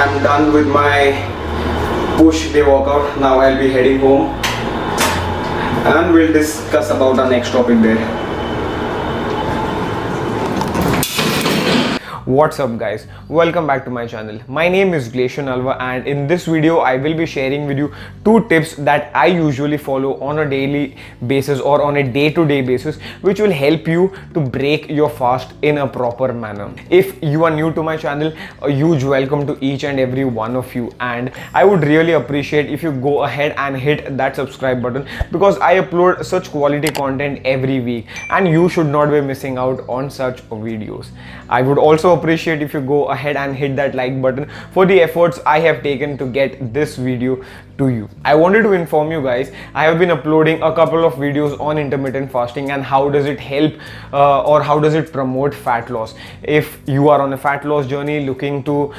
I'm done with my push day workout. Now I'll be heading home and we'll discuss about our next topic there. What's up guys, welcome back to my channel. My name is Glacier Nalva and in this video I will be sharing with you 2 tips that I usually follow on a daily basis or on a day-to-day basis, which will help you to break your fast in a proper manner. If you are new to my channel, a huge welcome to each and every one of you, and I would really appreciate if you go ahead and hit that subscribe button, because I upload such quality content every week and you should not be missing out on such videos. I would also appreciate if you go ahead and hit that like button for the efforts I have taken to get this video to you. I wanted to inform you guys, I have been uploading a couple of videos on intermittent fasting and how does it help or how does it promote fat loss. If you are on a fat loss journey looking to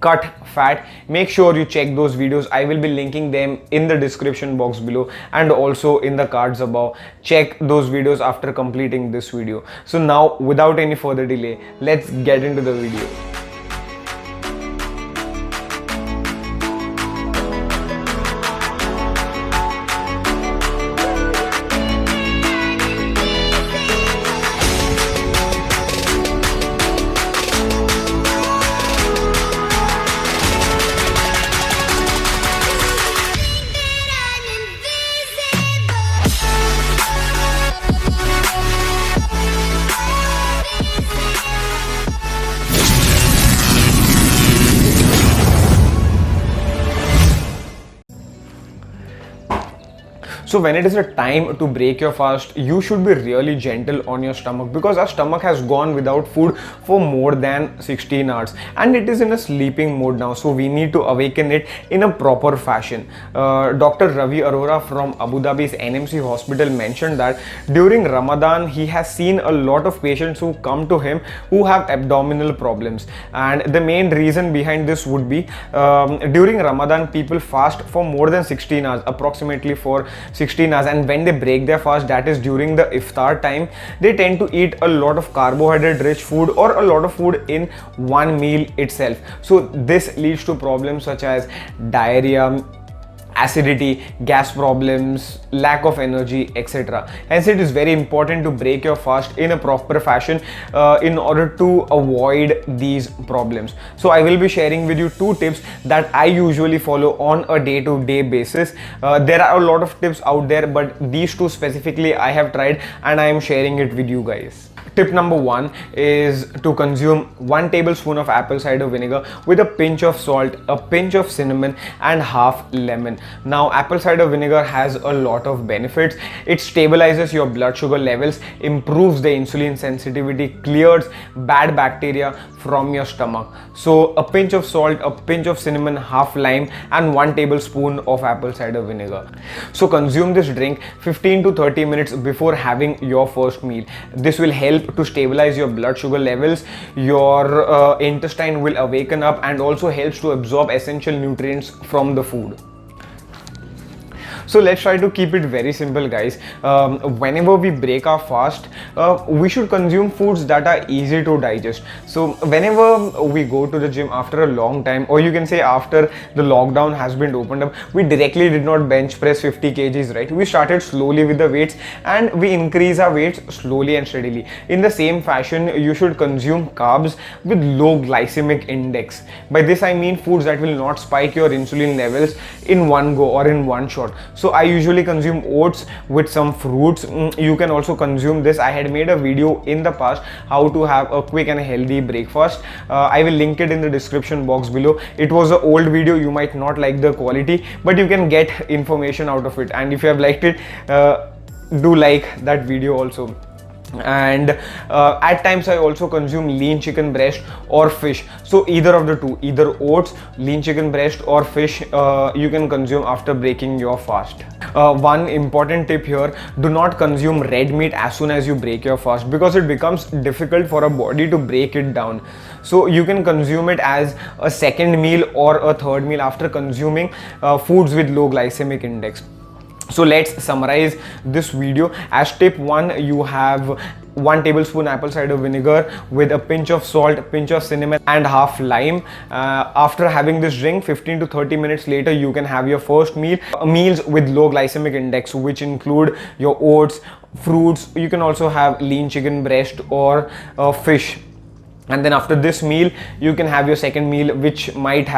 cut fat, make sure you check those videos. I will be linking them in the description box below and also in the cards above. Check those videos after completing this video. So now, without any further delay, let's get into the video. So when it is a time to break your fast, you should be really gentle on your stomach, because our stomach has gone without food for more than 16 hours and it is in a sleeping mode now. So we need to awaken it in a proper fashion. Dr. Ravi Arora from Abu Dhabi's NMC hospital mentioned that during Ramadan, he has seen a lot of patients who come to him who have abdominal problems. And the main reason behind this would be during Ramadan, people fast for more than 16 hours, approximately for 16 hours, and when they break their fast, that is during the iftar time, they tend to eat a lot of carbohydrate rich food or a lot of food in one meal itself. So this leads to problems such as diarrhea, acidity, gas problems, lack of energy, etc. Hence it is very important to break your fast in a proper fashion in order to avoid these problems. So I will be sharing with you 2 tips that I usually follow on a day-to-day basis. There are a lot of tips out there, but these 2 specifically I have tried and I am sharing it with you guys. Tip number 1 is to consume 1 tablespoon of apple cider vinegar with a pinch of salt, a pinch of cinnamon and half lemon. Now apple cider vinegar has a lot of benefits. It stabilizes your blood sugar levels, improves the insulin sensitivity, clears bad bacteria from your stomach. So a pinch of salt, a pinch of cinnamon, half lime and 1 tablespoon of apple cider vinegar. So consume this drink 15 to 30 minutes before having your first meal. This will help to stabilize your blood sugar levels, your intestine will awaken up and also helps to absorb essential nutrients from the food. So let's try to keep it very simple guys. Whenever we break our fast, we should consume foods that are easy to digest. So whenever we go to the gym after a long time, or you can say after the lockdown has been opened up, we directly did not bench press 50 kgs, right? We started slowly with the weights and we increase our weights slowly and steadily. In the same fashion, you should consume carbs with low glycemic index. By this I mean foods that will not spike your insulin levels in one go or in one shot. So I usually consume oats with some fruits. You can also consume this. I had made a video in the past how to have a quick and healthy breakfast. I will link it in the description box below. It was an old video, you might not like the quality, but you can get information out of it, and if you have liked it, do like that video also. And at times I also consume lean chicken breast or fish. So either of the 2, either oats, lean chicken breast or fish, you can consume after breaking your fast. One important tip here: do not consume red meat as soon as you break your fast, because it becomes difficult for a body to break it down. So you can consume it as a second meal or a third meal after consuming foods with low glycemic index. So let's summarize this video. As tip 1, you have 1 tablespoon apple cider vinegar with a pinch of salt, pinch of cinnamon and half lime. After having this drink, 15 to 30 minutes later, you can have your first meal. Meals with low glycemic index, which include your oats, fruits. You can also have lean chicken breast or fish. And then after this meal, you can have your second meal, which might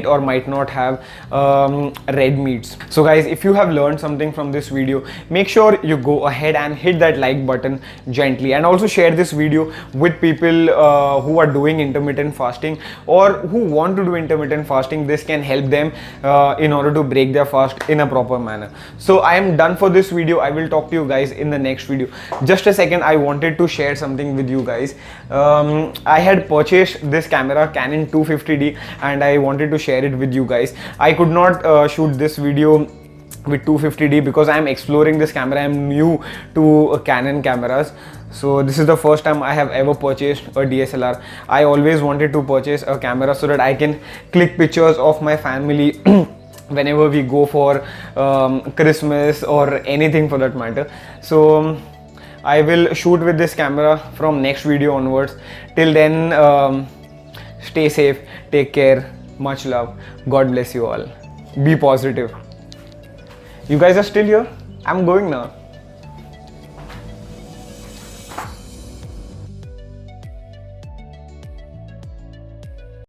or might not have red meats. So guys, if you have learned something from this video, make sure you go ahead and hit that like button gently, and also share this video with people who are doing intermittent fasting or who want to do intermittent fasting. This can help them in order to break their fast in a proper manner. So I am done for this video. I will talk to you guys in the next video. Just a second, I wanted to share something with you guys. I had purchased this camera, Canon 250D, and I wanted to share it with you guys. I could not shoot this video with 250D because I am exploring this camera. I am new to Canon cameras. So this is the first time I have ever purchased a DSLR. I always wanted to purchase a camera so that I can click pictures of my family whenever we go for Christmas or anything for that matter. So I will shoot with this camera from next video onwards. Till then, stay safe, take care, much love, God bless you all, be positive. You guys are still here? I'm going now.